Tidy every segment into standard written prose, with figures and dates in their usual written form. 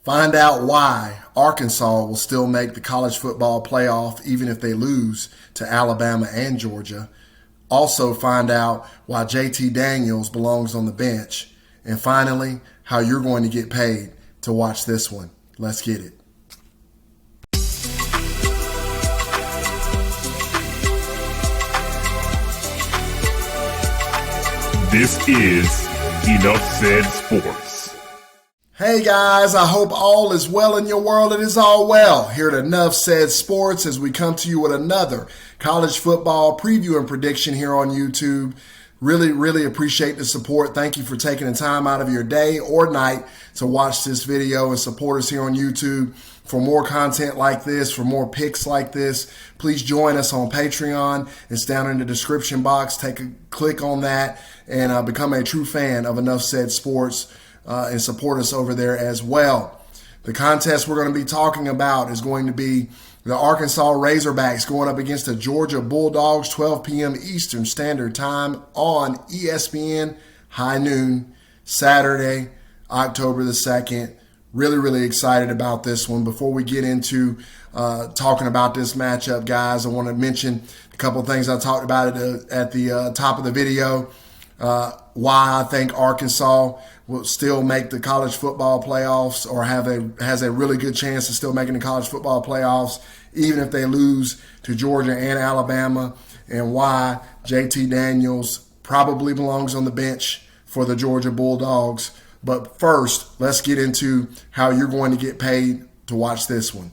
Find out why Arkansas will still make the college football playoff even if they lose to Alabama and Georgia. Also find out why JT Daniels belongs on the bench. And finally, how you're going to get paid to watch this one. Let's get it. This is Enough Said Sports. Hey guys, I hope all is well in your world. It is all well here at Enough Said Sports as we come to you with another college football preview and prediction here on YouTube. Really appreciate the support. Thank you for taking the time out of your day or night to watch this video and support us here on YouTube. For more content like this, for more picks like this, please join us on Patreon. It's down in the description box. Take a click on that and become a true fan of Enough Said Sports and support us over there as well. The contest we're going to be talking about is going to be the Arkansas Razorbacks going up against the Georgia Bulldogs, 12 p.m. Eastern Standard Time on ESPN, high noon, Saturday, October the 2nd. Really excited about this one. Before we get into talking about this matchup, guys, I want to mention a couple of things I talked about at the top of the video. Why I think Arkansas will still make the college football playoffs or has a really good chance of still making the college football playoffs, even if they lose to Georgia and Alabama, and why JT Daniels probably belongs on the bench for the Georgia Bulldogs. But first, let's get into how you're going to get paid to watch this one.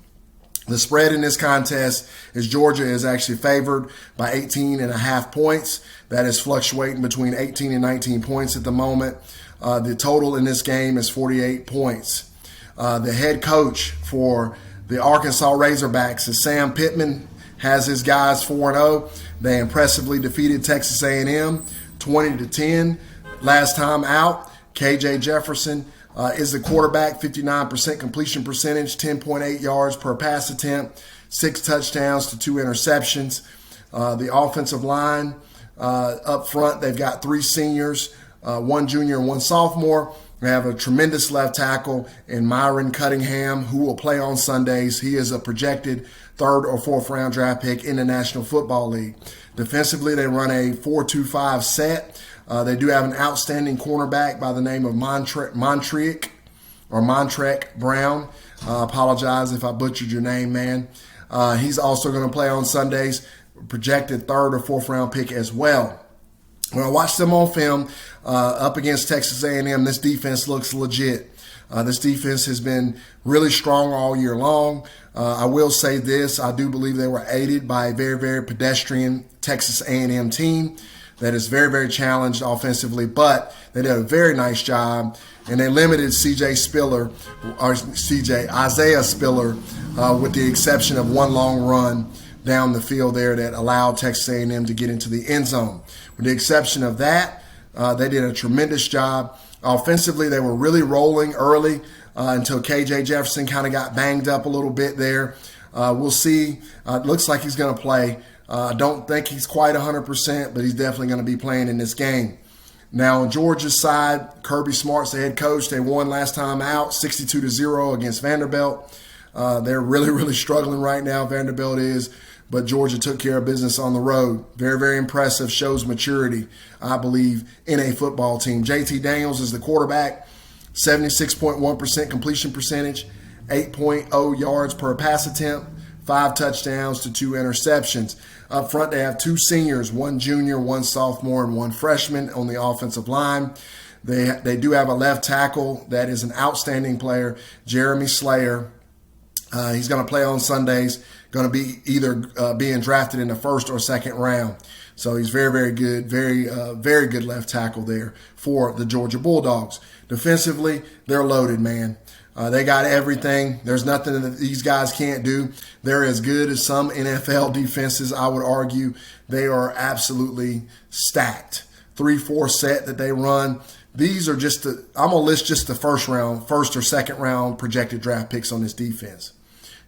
The spread in this contest is Georgia is actually favored by 18.5 points. That is fluctuating between 18 and 19 points at the moment. The total in this game is 48 points. The head coach for the Arkansas Razorbacks is Sam Pittman, has his guys 4-0. They impressively defeated Texas A&M 20-10 last time out. KJ Jefferson is the quarterback, 59% completion percentage, 10.8 yards per pass attempt, 6 touchdowns to 2 interceptions. The offensive line up front, they've got 3 seniors, 1 junior and 1 sophomore. They have a tremendous left tackle in Myron Cunningham, who will play on Sundays. He is a projected 3rd or 4th round draft pick in the National Football League. Defensively, they run a 4-2-5 set. They do have an outstanding cornerback by the name of Montrek Brown. Apologize if I butchered your name, man. He's also going to play on Sundays, projected 3rd or 4th round pick as well. When I watched them on film up against Texas A&M, this defense looks legit. This defense has been really strong all year long. I will say this, I do believe they were aided by a very pedestrian Texas A&M team that is very challenged offensively, but they did a very nice job, and they limited Isaiah Spiller with the exception of one long run down the field there that allowed Texas A&M to get into the end zone. With the exception of that, they did a tremendous job. Offensively, they were really rolling early until KJ Jefferson kind of got banged up a little bit there. We'll see. It looks like he's going to play. I don't think he's quite 100%, but he's definitely going to be playing in this game. Now, on Georgia's side, Kirby Smart's the head coach. They won last time out, 62-0 against Vanderbilt. They're really struggling right now, Vanderbilt is, but Georgia took care of business on the road. Very impressive, shows maturity, I believe, in a football team. JT Daniels is the quarterback, 76.1% completion percentage, 8.0 yards per pass attempt, 5 touchdowns to 2 interceptions. Up front, they have 2 seniors, 1 junior, 1 sophomore, and 1 freshman on the offensive line. They do have a left tackle that is an outstanding player, Jeremy Slayer. He's going to play on Sundays, going to be either being drafted in the 1st or 2nd round. So he's very good, very good left tackle there for the Georgia Bulldogs. Defensively, they're loaded, man. They got everything. There's nothing that these guys can't do. They're as good as some NFL defenses, I would argue. They are absolutely stacked. 3-4 set that they run. These are just I'm going to list just the 1st or 2nd round projected draft picks on this defense.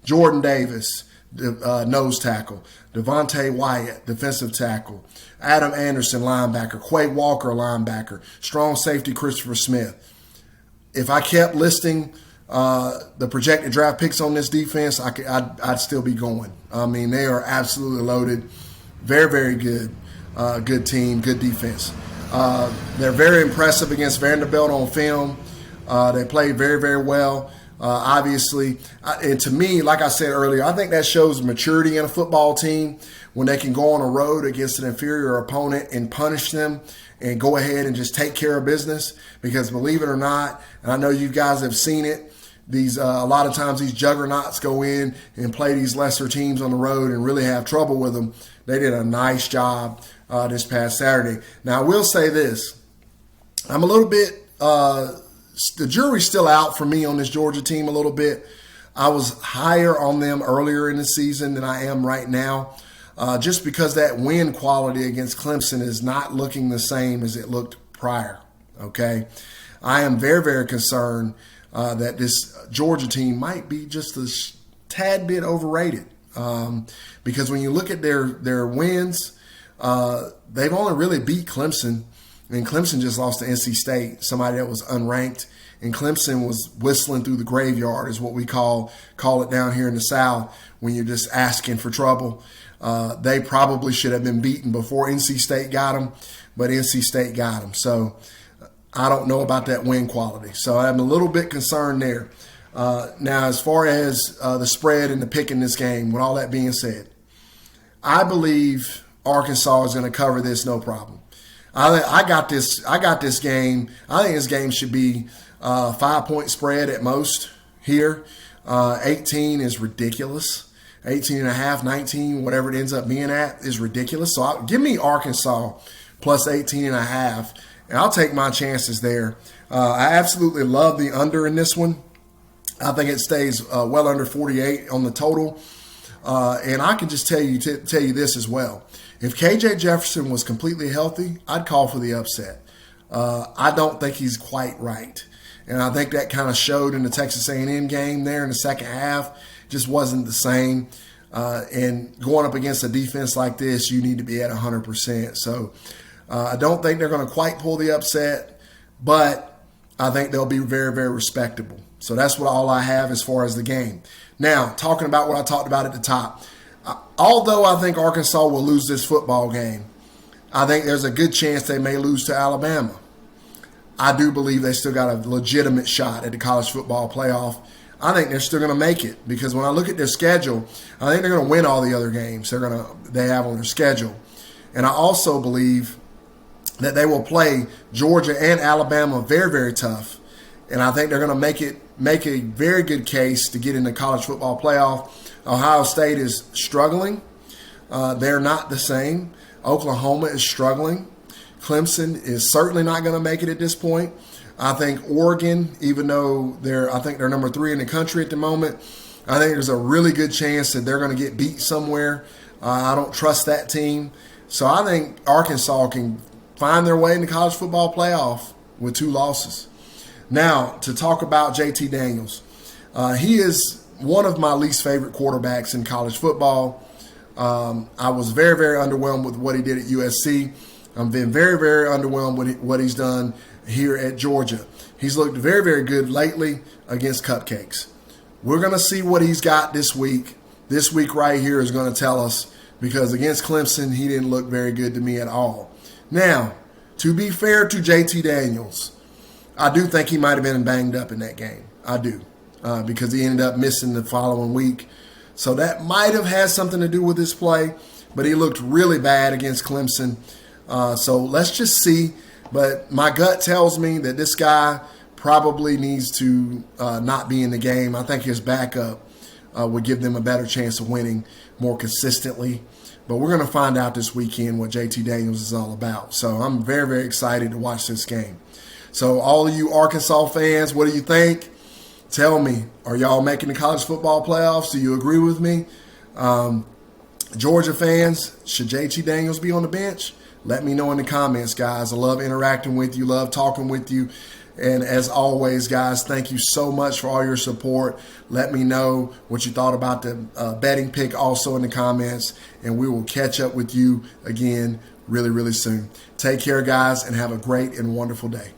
Jordan Davis, nose tackle. Devontae Wyatt, defensive tackle. Adam Anderson, linebacker. Quay Walker, linebacker. Strong safety, Christopher Smith. If I kept listing the projected draft picks on this defense, I'd still be going. I mean, they are absolutely loaded. Very, very good. Good team, good defense. They're very impressive against Vanderbilt on film. They played very, very well. Obviously, and to me, like I said earlier, I think that shows maturity in a football team when they can go on a road against an inferior opponent and punish them and go ahead and just take care of business. Because believe it or not, and I know you guys have seen it, a lot of times these juggernauts go in and play these lesser teams on the road and really have trouble with them. They did a nice job this past Saturday. Now, I will say this. I'm a little bit the jury's still out for me on this Georgia team a little bit. I was higher on them earlier in the season than I am right now, just because that win quality against Clemson is not looking the same as it looked prior, okay? I am very, very concerned that this Georgia team might be just a tad bit overrated, because when you look at their wins, they've only really beat Clemson. And Clemson just lost to NC State, somebody that was unranked. And Clemson was whistling through the graveyard, is what we call it down here in the South, when you're just asking for trouble. They probably should have been beaten before NC State got them, but NC State got them. So I don't know about that win quality. So I'm a little bit concerned there. Now, as far as the spread and the pick in this game, with all that being said, I believe Arkansas is going to cover this no problem. I got this game. I think this game should be 5-point spread at most here. 18 is ridiculous. 18 and a half, 19, whatever it ends up being at is ridiculous. So give me Arkansas plus 18 and a half, and I'll take my chances there. I absolutely love the under in this one. I think it stays well under 48 on the total. And I can just tell you this as well. If KJ Jefferson was completely healthy, I'd call for the upset. I don't think he's quite right. And I think that kind of showed in the Texas A&M game there in the second half. Just wasn't the same. And going up against a defense like this, you need to be at 100%. So I don't think they're going to quite pull the upset, but I think they'll be very, very respectable. So that's all I have as far as the game. Now, talking about what I talked about at the top. Although I think Arkansas will lose this football game, I think there's a good chance they may lose to Alabama. I do believe they still got a legitimate shot at the college football playoff. I think they're still going to make it because when I look at their schedule, I think they're going to win all the other games they have on their schedule. And I also believe that they will play Georgia and Alabama very, very tough. And I think they're going to make a very good case to get in the college football playoff. Ohio State is struggling. They're not the same. Oklahoma is struggling. Clemson is certainly not going to make it at this point. I think Oregon, even though I think they're number 3 in the country at the moment, I think there's a really good chance that they're going to get beat somewhere. I don't trust that team. So I think Arkansas can find their way in the college football playoff with 2 losses. Now, to talk about JT Daniels. He is one of my least favorite quarterbacks in college football. I was very, very underwhelmed with what he did at USC. I've been very, very underwhelmed with what he's done here at Georgia. He's looked very, very good lately against cupcakes. We're going to see what he's got this week. This week right here is going to tell us, because against Clemson, he didn't look very good to me at all. Now, to be fair to JT Daniels, I do think he might have been banged up in that game. I do. Because he ended up missing the following week. So that might have had something to do with his play, but he looked really bad against Clemson. So let's just see. But my gut tells me that this guy probably needs to not be in the game. I think his backup would give them a better chance of winning more consistently. But we're going to find out this weekend what JT Daniels is all about. So I'm very, very excited to watch this game. So all of you Arkansas fans, what do you think? Tell me, are y'all making the college football playoffs? Do you agree with me? Georgia fans, should JT Daniels be on the bench? Let me know in the comments, guys. I love interacting with you, love talking with you. And as always, guys, thank you so much for all your support. Let me know what you thought about the betting pick also in the comments. And we will catch up with you again really, really soon. Take care, guys, and have a great and wonderful day.